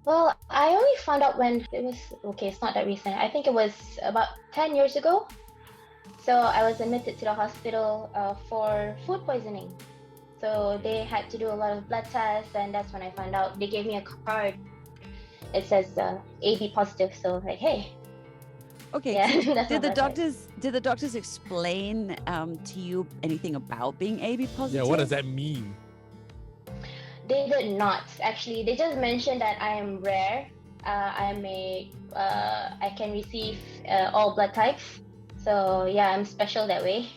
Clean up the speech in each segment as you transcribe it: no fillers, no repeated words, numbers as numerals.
Well, I only found out when it was okay, it's not that recent. I think it was about 10 years ago. So I was admitted to the hospital for food poisoning. So they had to do a lot of blood tests, and that's when I found out. They gave me a card. It says AB positive. So like, hey, Okay, yeah, so that's my blood type. did the doctors explain to you anything about being AB positive? Yeah, what does that mean? They did not actually. They just mentioned that I am rare. I can receive all blood types. So yeah, I'm special that way.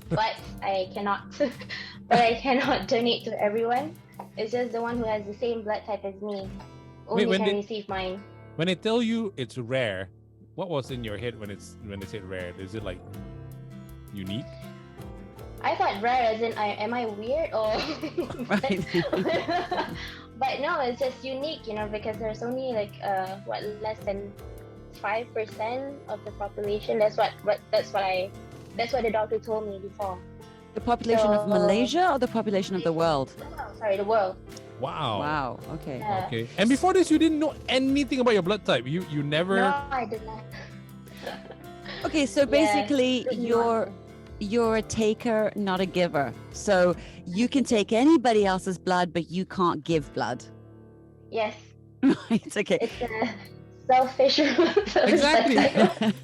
But I cannot, but I cannot donate to everyone. It's just the one who has the same blood type as me Wait, only can receive mine. when they tell you it's rare, what was in your head when they said rare? Is it like unique? I thought rare as in am I weird or Right. but no, it's just unique, because there's only like less than 5% of the population. That's what the doctor told me before. The population of Malaysia or the population of the world? No, sorry, the world. Wow. Wow. Okay. Yeah. Okay. And before this, you didn't know anything about your blood type. You never. No, I did not. Okay, so basically Yeah, you're a taker, not a giver. So you can take anybody else's blood, but you can't give blood. yes, Right. Okay. it's a selfish. Exactly.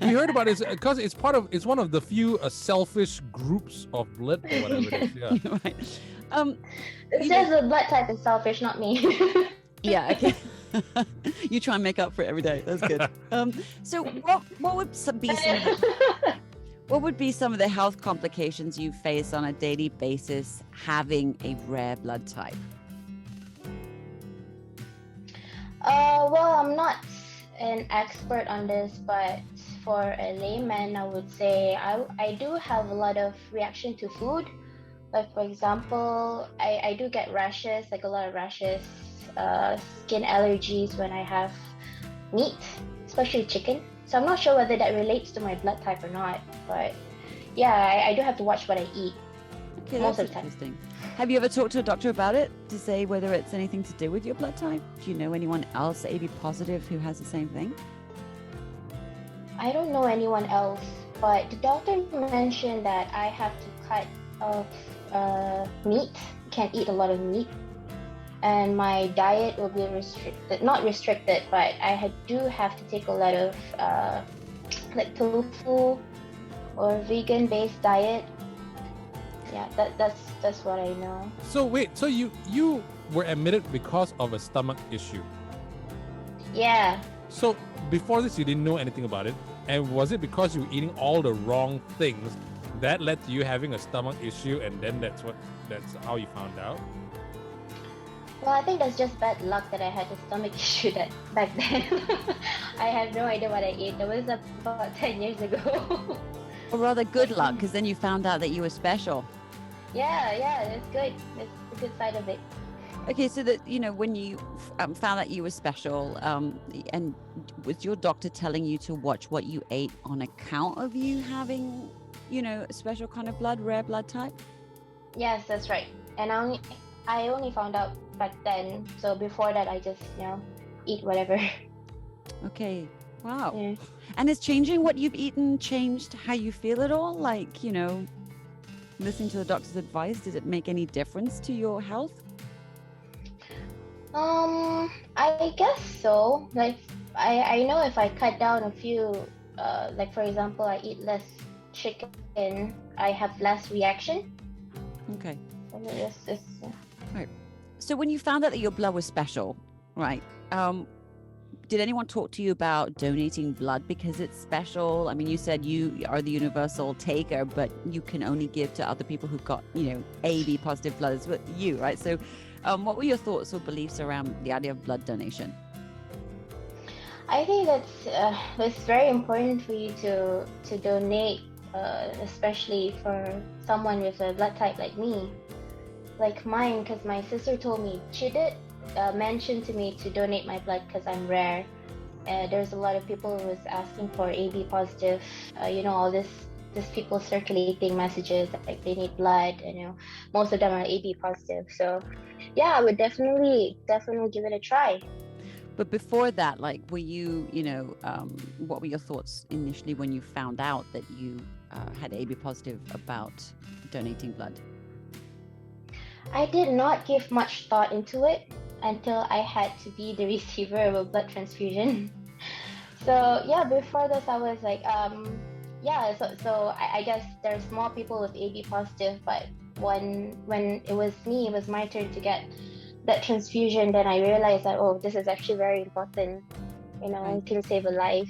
We heard about it because it's one of the few selfish groups of blood or whatever it is. Yeah. Right. It says the blood type is selfish, not me. Yeah. Okay. You try and make up for it every day. That's good. So what would be what would be some of the health complications you face on a daily basis having a rare blood type? Well, I'm not an expert on this, but for a layman, I would say I do have a lot of reaction to food. Like for example, I do get rashes, like a lot of rashes, skin allergies when I have meat, especially chicken. So I'm not sure whether that relates to my blood type or not, but yeah, I do have to watch what I eat. Okay, most that's of the time. interesting. Have you ever talked to a doctor about it to say whether it's anything to do with your blood type? Do you know anyone else AB positive who has the same thing? I don't know anyone else, but the doctor mentioned that I have to cut off meat, can't eat a lot of meat, and my diet will be restricted, not restricted, but do have to take a lot of like tofu or vegan-based diet. Yeah, that's what I know. So wait, so you were admitted because of a stomach issue. Yeah. So before this, you didn't know anything about it, and was it because you were eating all the wrong things that led to you having a stomach issue, and then that's how you found out? Well, I think that's just bad luck that I had a stomach issue back then. I have no idea what I ate. That was about 10 years ago. Or rather good luck, because then you found out that you were special. Yeah, that's good. That's the good side of it. Okay, so that, when you found that you were special, and was your doctor telling you to watch what you ate on account of you having, a special kind of rare blood type? Yes, that's right. And I only found out back then. So before that, I just, eat whatever. Okay. Wow. Yeah. And is changing what you've eaten changed how you feel at all? Like, listening to the doctor's advice, does it make any difference to your health? I guess so. Like, I know if I cut down a few, like for example, I eat less chicken, I have less reaction. Okay. It's Right. So when you found out that your blood was special, right? Did anyone talk to you about donating blood because it's special? I mean, you said you are the universal taker, but you can only give to other people who've got, AB positive blood as you, right? So what were your thoughts or beliefs around the idea of blood donation? I think that's very important for you to donate, especially for someone with a blood type like me, like mine, because my sister told me she did mention to me to donate my blood because I'm rare. There's a lot of people who was asking for AB positive, all these people circulating messages like they need blood, and most of them are AB positive. So yeah, I would definitely give it a try. But before that, like, were you, what were your thoughts initially when you found out that you had AB positive about donating blood? I did not give much thought into it until I had to be the receiver of a blood transfusion. So yeah, before this I was like, so I guess there's more people with AB positive, but when it was me, it was my turn to get that transfusion, then I realized that, oh, this is actually very important. Right. It can save a life.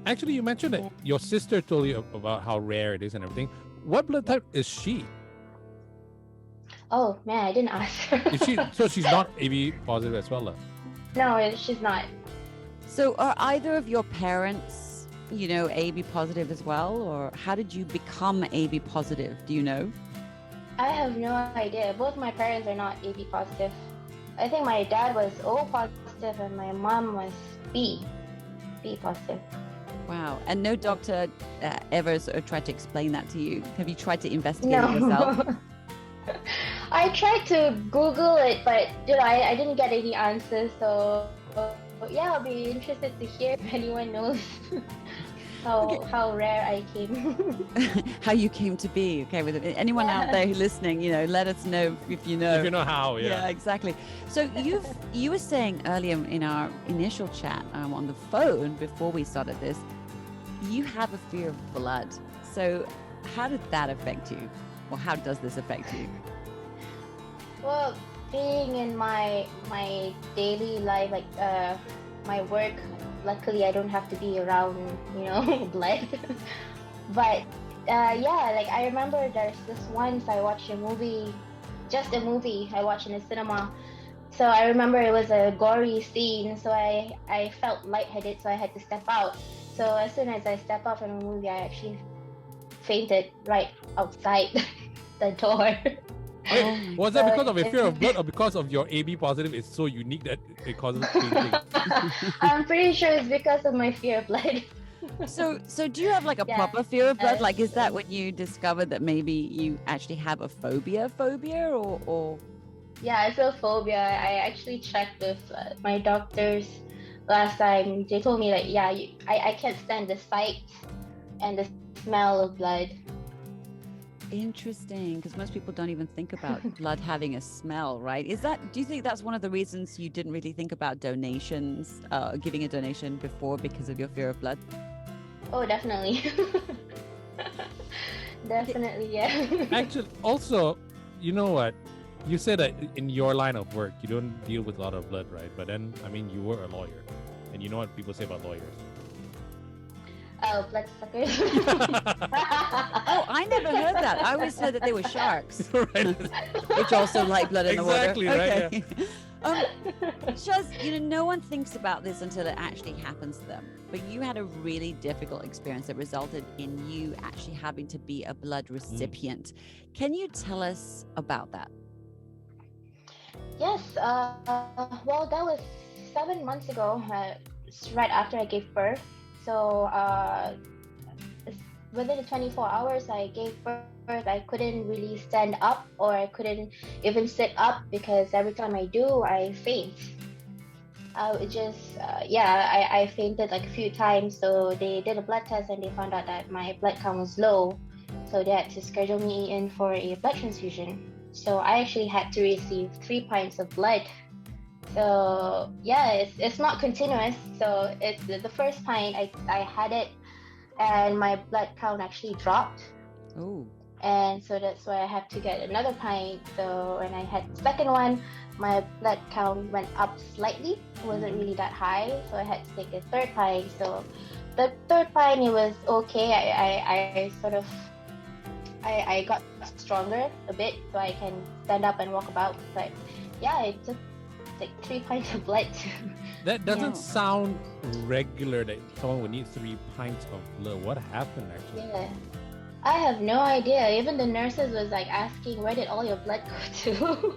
Actually, you mentioned that your sister told you about how rare it is and everything. What blood type is she? Oh man, I didn't ask her. Is she so she's not AB positive as well? No, she's not. So are either of your parents, AB positive as well? Or how did you become AB positive? Do you know? I have no idea. Both my parents are not AB positive. I think my dad was O positive and my mom was B positive. Wow. And no doctor ever sort of tried to explain that to you? Have you tried to investigate No. it yourself? I tried to Google it, but I didn't get any answers. So yeah, I'll be interested to hear if anyone knows how rare I came. How you came to be. Okay, with it. Anyone out there who's listening, let us know if you know. If you know how, yeah. Yeah, exactly. So you were saying earlier in our initial chat on the phone before we started this, you have a fear of blood. So how did that affect you? Or how does this affect you? Well, being in my daily life, like my work, luckily I don't have to be around, blood. But like I remember there's this once I watched a movie, just a movie I watched in the cinema. So I remember it was a gory scene, so I felt lightheaded, so I had to step out. So as soon as I stepped out from the movie, I actually fainted right outside the door. Wait, was that because of a fear of blood or because of your AB positive is so unique that it causes fainting? I'm pretty sure it's because of my fear of blood. So do you have like a proper fear of blood? Like, is that when you discovered that maybe you actually have a phobia or? Yeah, it's a phobia. I actually checked with my doctors last time. They told me that, I can't stand the sight and the smell of blood. Interesting, because most people don't even think about blood having a smell, right? Do you think that's one of the reasons you didn't really think about donations, giving a donation before because of your fear of blood? Oh, definitely. Definitely, yeah. Actually, also, you know what? You said that in your line of work, you don't deal with a lot of blood, right? But then, you were a lawyer. And you know what people say about lawyers? Oh, bloodsuckers. Oh, I never heard that. I always heard that they were sharks, right? Which also like blood in the water. Exactly, right? Okay. Shaz, no one thinks about this until it actually happens to them. But you had a really difficult experience that resulted in you actually having to be a blood recipient. Can you tell us about that? Yes. Well, that was 7 months ago, right after I gave birth. So within the 24 hours I gave birth, I couldn't really stand up or I couldn't even sit up because every time I do, I faint. I would just, I fainted like a few times. So they did a blood test and they found out that my blood count was low. So they had to schedule me in for a blood transfusion. So I actually had to receive 3 pints of blood. So yeah, it's not continuous. So it's the first pint I had it, and my blood count actually dropped. Oh. And so that's why I have to get another pint. So when I had the second one, my blood count went up slightly. It wasn't really that high, so I had to take a third pint. So the third pint, it was okay. I got stronger a bit, so I can stand up and walk about. But yeah, it took like 3 pints of blood. That doesn't sound regular that someone would need 3 pints of blood. What happened actually? Yeah, I have no idea. Even the nurses was like asking, where did all your blood go to?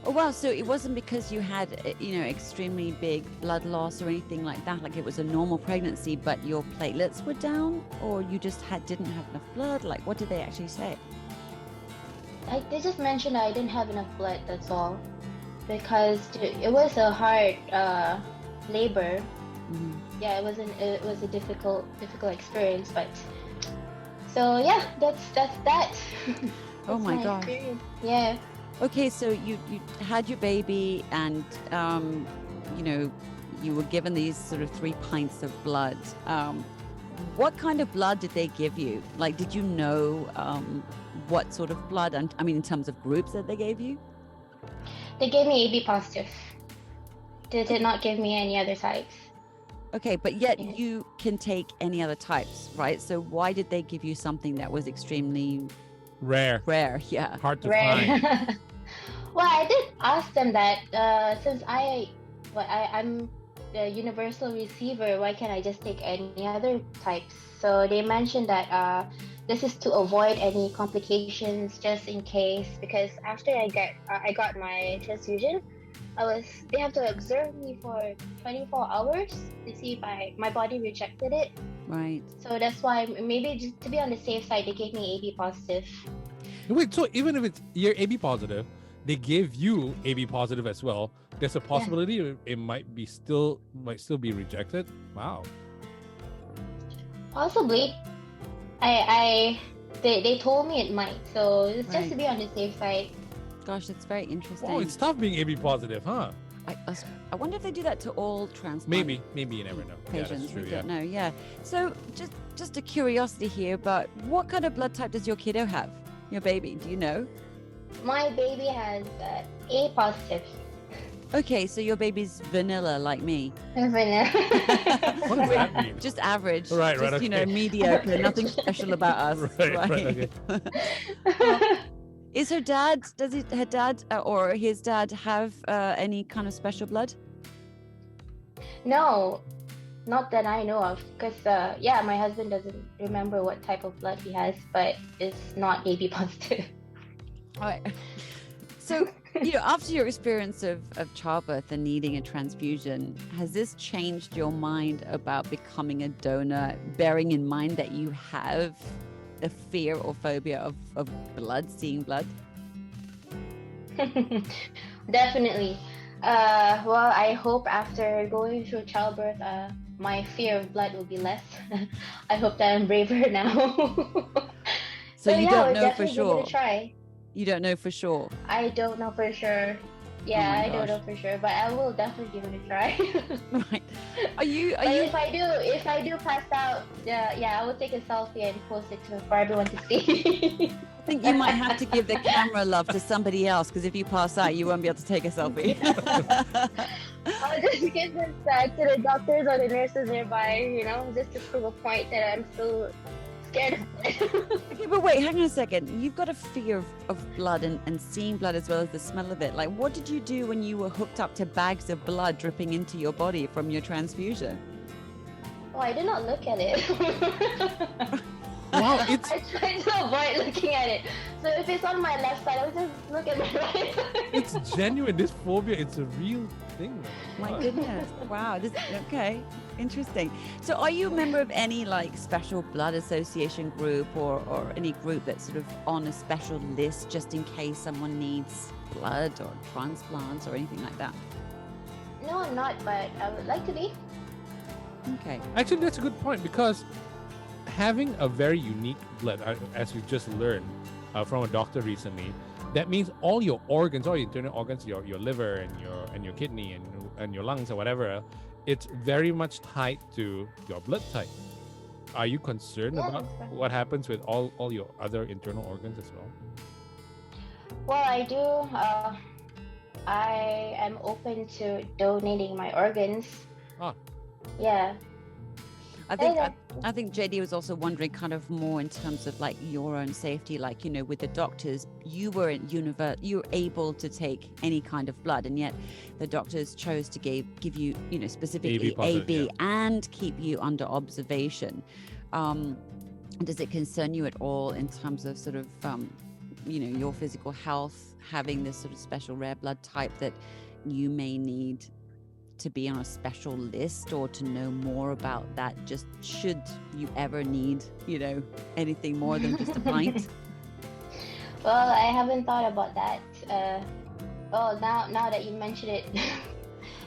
Oh, wow. So it wasn't because you had, extremely big blood loss or anything like that, like it was a normal pregnancy, but your platelets were down, or you just didn't have enough blood? Like, what did they actually say? They just mentioned I didn't have enough blood, that's all. Because it was a hard labor. Mhm. Yeah, it was a difficult experience, but so yeah, that's that. Oh That's my my gosh. experience. Yeah. Okay, so you had your baby, and you know, you were given these sort of 3 pints of blood. What kind of blood did they give you? Like, did you know what sort of blood? And I mean, in terms of groups that they gave you? They gave me AB positive. They did not give me any other types. Okay, but yet Yeah. you can take any other types, right? So why did they give you something that was extremely Rare, rare? Yeah. hard to Right. find. Well, I did ask them that since I'm the universal receiver, why can't I just take any other types? So they mentioned that this is to avoid any complications, just in case. Because after I got my transfusion, they have to observe me for 24 hours to see if my body rejected it. Right. So that's why maybe just to be on the safe side, they gave me AB positive. Wait, so even if you're AB positive, they gave you AB positive as well. There's a possibility it might still be rejected. Wow. Possibly. They told me it might, so it's just to be on the safe side. Gosh, that's very interesting. Oh, it's tough being AB positive, huh? I wonder if they do that to all transplant Maybe you never know. patients. Yeah, that's true. We Yeah. don't know. Yeah. So just a curiosity here, but what kind of blood type does your kiddo have? Your baby? Do you know? My baby has A positive. Okay, so your baby's vanilla like me. Vanilla. What does that mean? Just average. Right, just, right, you know, okay. mediocre. Nothing special about us. Right, Is her dad? Her dad or his dad have any kind of special blood? No, not that I know of. Because my husband doesn't remember what type of blood he has, but it's not AB positive. All right. So, you know, after your experience of childbirth and needing a transfusion, has this changed your mind about becoming a donor, bearing in mind that you have a fear or phobia of blood, seeing blood? Definitely. Well, I hope after going through childbirth, my fear of blood will be less. I hope that I'm braver now. So you don't we're know for definitely giving it sure. a try. You don't know for sure. I don't know for sure. Yeah, my I don't know gosh. for sure, but I will definitely give it a try. Right. Are you But if I do pass out, I will take a selfie and post it for everyone to see. I think you might have to give the camera love to somebody else, because if you pass out, you won't be able to take a selfie. I'll just give this to the doctors or the nurses nearby, you know, just to prove a point that I'm still scared of it. Okay, but wait, hang on a second. You've got a fear of blood and seeing blood as well as the smell of it. Like, what did you do when you were hooked up to bags of blood dripping into your body from your transfusion? Oh, I did not look at it. Wow, I tried to avoid looking at it. So if it's on my left side, I'll just look at my right side. it's genuine. This phobia, it's a real thing. My goodness. Wow. Okay. Interesting. So are you a member of any like special blood association group or any group that's sort of on a special list just in case someone needs blood or transplants or anything like that? No, I'm not, but I would like to be. Okay. Actually, that's a good point, because having a very unique blood, as we just learned from a doctor recently, that means all your organs, all your internal organs, your liver and your kidney and your lungs or whatever, it's very much tied to your blood type. Are you concerned about that's right. what happens with all your other internal organs as well? Well, I do. I am open to donating my organs. Ah. Yeah. I think JD was also wondering kind of more in terms of like your own safety, like, you know, with the doctors, you were able to take any kind of blood, and yet the doctors chose to give you, you know, specifically AB and keep you under observation. Does it concern you at all in terms of sort of, you know, your physical health, having this sort of special rare blood type that you may need to be on a special list or to know more about that, just should you ever need, you know, anything more than just a pint? Well, I haven't thought about that. Now that you mention it,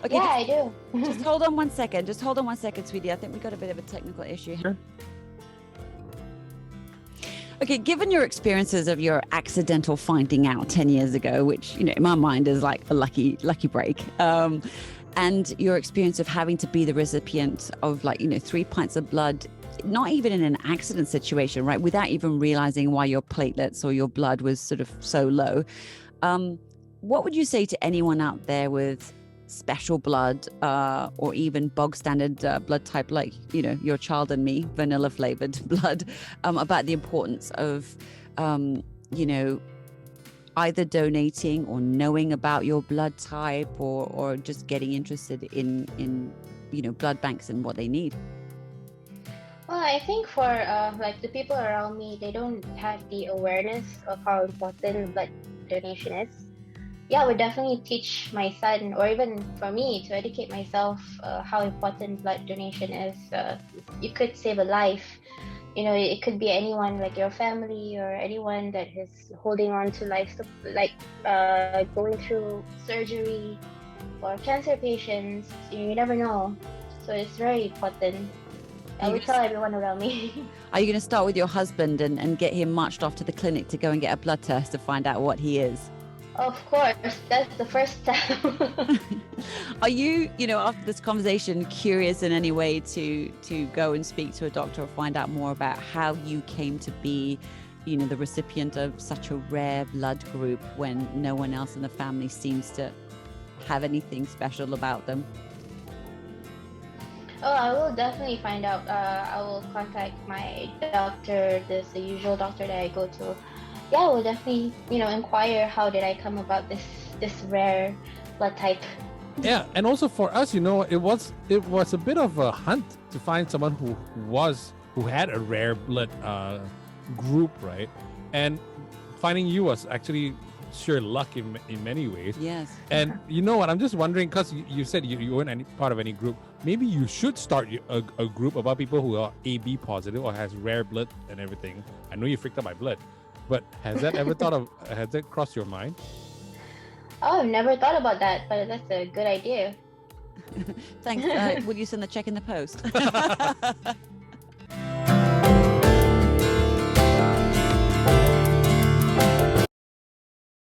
Okay, Yeah, I do. just hold on one second. Just hold on one second, sweetie. I think we got a bit of a technical issue here. Okay, given your experiences of your accidental finding out 10 years ago, which, in my mind is like a lucky break, and your experience of having to be the recipient of 3 pints of blood, not even in an accident situation, right? Without even realizing why your platelets or your blood was sort of so low. What would you say to anyone out there with special blood or even bog standard blood type like your child and me, vanilla flavored blood, about the importance of either donating or knowing about your blood type or just getting interested in blood banks and what they need? Well, I think for the people around me, they don't have the awareness of how important blood donation is. Yeah, I would definitely teach my son, or even for me, to educate myself how important blood donation is. You could save a life. It could be anyone, like your family or anyone that is holding on to life, going through surgery or cancer patients. You never know. So it's very important. I would tell everyone around me. Are you going to start with your husband and get him marched off to the clinic to go and get a blood test to find out what he is? Of course, that's the first step. Are you, after this conversation, curious in any way to go and speak to a doctor or find out more about how you came to be, the recipient of such a rare blood group when no one else in the family seems to have anything special about them? Oh, I will definitely find out. I will contact my doctor, the usual doctor that I go to. Yeah, I will definitely, inquire how did I come about this rare blood type. Yeah, and also for us, it was a bit of a hunt to find someone who had a rare blood group, right? And finding you was actually sheer luck in many ways. Yes. And you know what? I'm just wondering, because you said you weren't any part of any group. Maybe you should start a group about people who are AB positive or has rare blood and everything. I know you're freaked out by blood, but has that has that crossed your mind? Oh, I've never thought about that, but that's a good idea. Thanks. Will you send the check in the post?